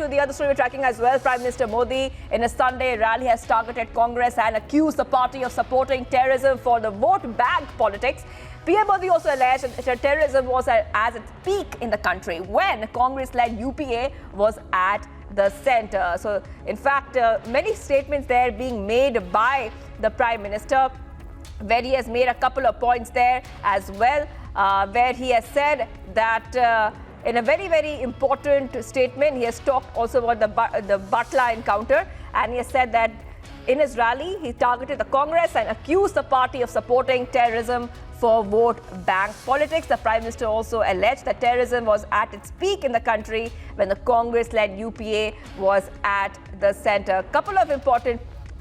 to the other story we're tracking as well. Prime Minister Modi in a Sunday rally has targeted Congress and accused the party of supporting terrorism for the vote bank politics. PM Modi also alleged that terrorism was at its peak in the country when Congress-led UPA was at the center. So, in fact, many statements there being made by the Prime Minister, where he has made a couple of points there as well, where he has said that in a very, very important statement, he has talked also about the Batla encounter, and he has said that in his rally, he targeted the Congress and accused the party of supporting terrorism for vote bank politics. The Prime Minister also alleged that terrorism was at its peak in the country when the Congress-led UPA was at the center. A couple of important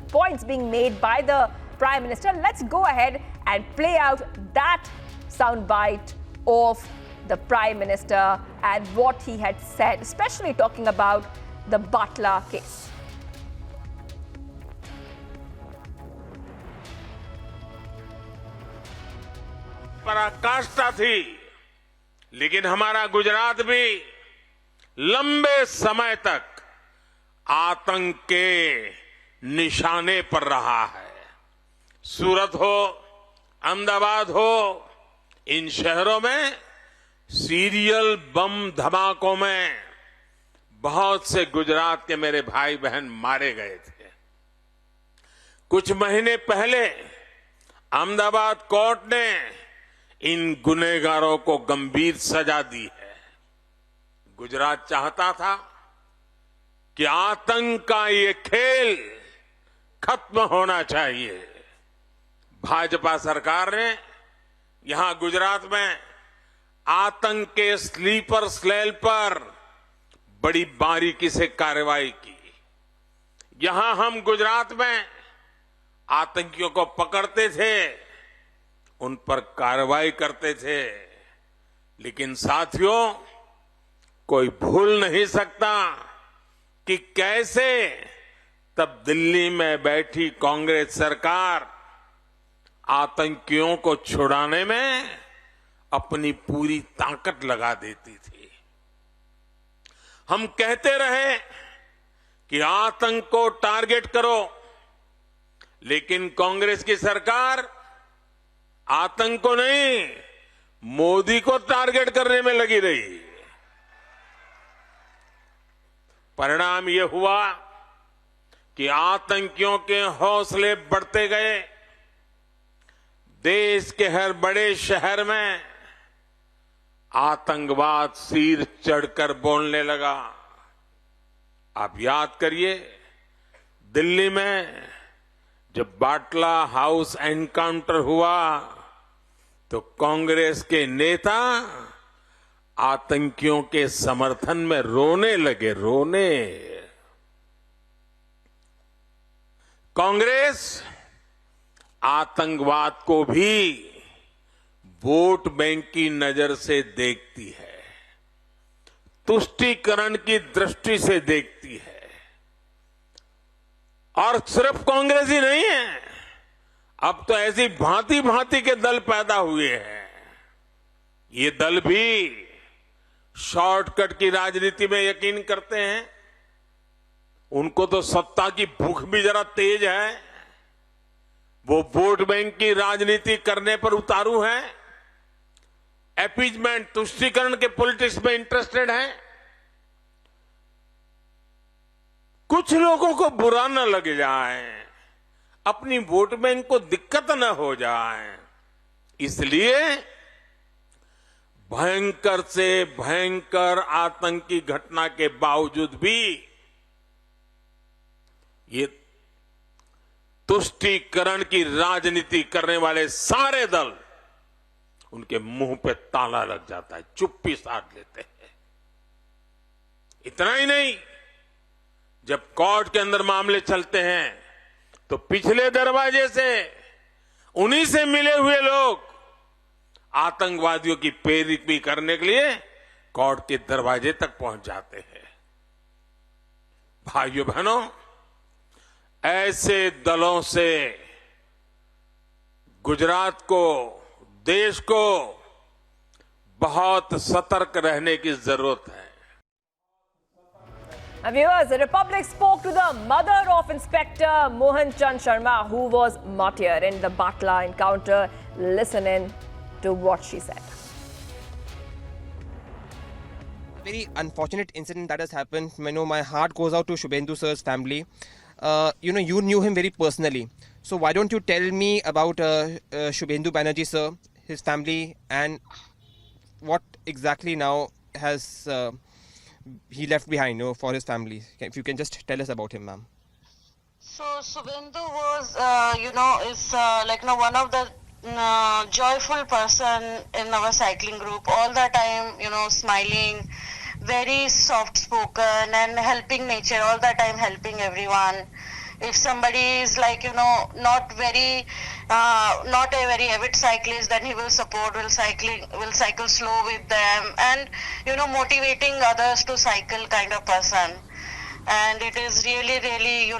points being made by the Prime Minister. Let's go ahead and play out that soundbite of the Prime Minister and what he had said, especially talking about the Batla case. पराकाष्ठा थी, लेकिन हमारा गुजरात भी लंबे समय तक आतंक के निशाने पर रहा है। सूरत हो, अहमदाबाद हो, इन शहरों में सीरियल बम धमाकों में बहुत से गुजरात के मेरे भाई बहन मारे गए थे। कुछ महीने पहले अहमदाबाद कोर्ट ने इन गुनहगारों को गंभीर सजा दी है। गुजरात चाहता था कि आतंक का ये खेल खत्म होना चाहिए। भाजपा सरकार ने यहां गुजरात में आतंक के स्लीपर सेल पर बड़ी बारीकी से कार्रवाई की। यहां हम गुजरात में आतंकियों को पकड़ते थे, उन पर कार्रवाई करते थे, लेकिन साथियों, कोई भूल नहीं सकता कि कैसे तब दिल्ली में बैठी कांग्रेस सरकार आतंकियों को छुड़ाने में अपनी पूरी ताकत लगा देती थी। हम कहते रहे कि आतंक को टारगेट करो, लेकिन कांग्रेस की सरकार आतंक को नहीं, मोदी को टारगेट करने में लगी रही। परिणाम यह हुआ कि आतंकियों के हौसले बढ़ते गए। देश के हर बड़े शहर में आतंकवाद सिर चढ़कर बोलने लगा। आप याद करिए, दिल्ली में जब बाटला हाउस एनकाउंटर हुआ तो कांग्रेस के नेता आतंकियों के समर्थन में रोने लगे, रोने। कांग्रेस आतंकवाद को भी वोट बैंक की नजर से देखती है, तुष्टीकरण की दृष्टि से देखती है। और सिर्फ कांग्रेस ही नहीं है, अब तो ऐसी भांति भांति के दल पैदा हुए हैं। ये दल भी शॉर्टकट की राजनीति में यकीन करते हैं। उनको तो सत्ता की भूख भी जरा तेज है। वो वोट बैंक की राजनीति करने पर उतारू हैं, अपीजमेंट, तुष्टीकरण के पॉलिटिक्स में इंटरेस्टेड हैं। कुछ लोगों को बुरा न लग जाए, अपनी वोट बैंक को दिक्कत न हो जाए, इसलिए भयंकर से भयंकर आतंकी घटना के बावजूद भी ये तुष्टीकरण की राजनीति करने वाले सारे दल, उनके मुंह पे ताला लग जाता है, चुप्पी साध लेते हैं। इतना ही नहीं, जब कोर्ट के अंदर मामले चलते हैं तो पिछले दरवाजे से उन्हीं से मिले हुए लोग आतंकवादियों की पैरवी करने के लिए कोर्ट के दरवाजे तक पहुंच जाते हैं। भाइयों बहनों, ऐसे दलों से गुजरात को, देश को बहुत सतर्क रहने की जरूरत है। And viewers, the Republic spoke to the mother of Inspector Mohan Chand Sharma, who was martyred in the Batla encounter. Listen in to what she said. Very unfortunate incident that has happened. My heart goes out to Shubhendu sir's family. You knew him very personally. So why don't you tell me about Shubhendu Banerjee sir, his family, and what exactly now has he left behind for his family? If you can just tell us about him, ma'am. So Subhendu was, one of the joyful person in our cycling group. All the time, smiling, very soft spoken and helping nature. All the time helping everyone. If somebody is not a very avid cyclist, then he will support, will cycle slow with them, and motivating others to cycle kind of person. And it is really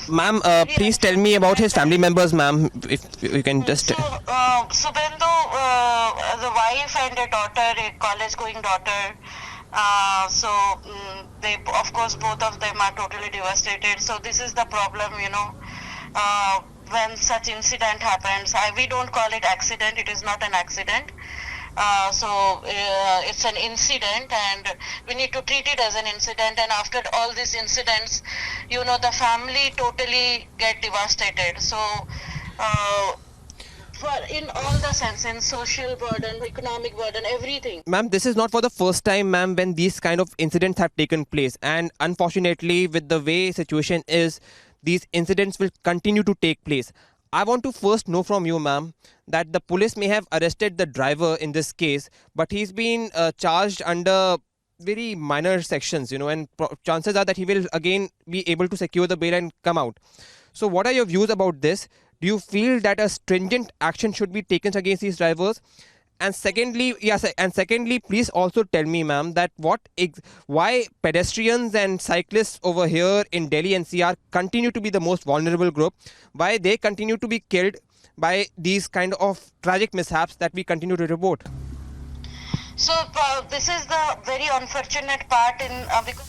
Ma'am, please tell me about his family members, ma'am, if you can just... So, Subhendu, the wife and a daughter, a college-going daughter. They, of course, both of them are totally devastated. So this is the problem, when such incident happens. We don't call it accident. It is not an accident. It's an incident, and we need to treat it as an incident. And after all these incidents, the family totally get devastated. So, in all the sense, in social burden, economic burden, everything. Ma'am, this is not for the first time, ma'am, when these kind of incidents have taken place. And unfortunately, with the way situation is, these incidents will continue to take place. I want to first know from you, ma'am, that the police may have arrested the driver in this case, but he's been charged under very minor sections, and chances are that he will again be able to secure the bail and come out. So what are your views about this? Do you feel that a stringent action should be taken against these drivers? And secondly, please also tell me, ma'am, that why pedestrians and cyclists over here in Delhi NCR continue to be the most vulnerable group, why they continue to be killed by these kind of tragic mishaps that we continue to report. So this is the very unfortunate part because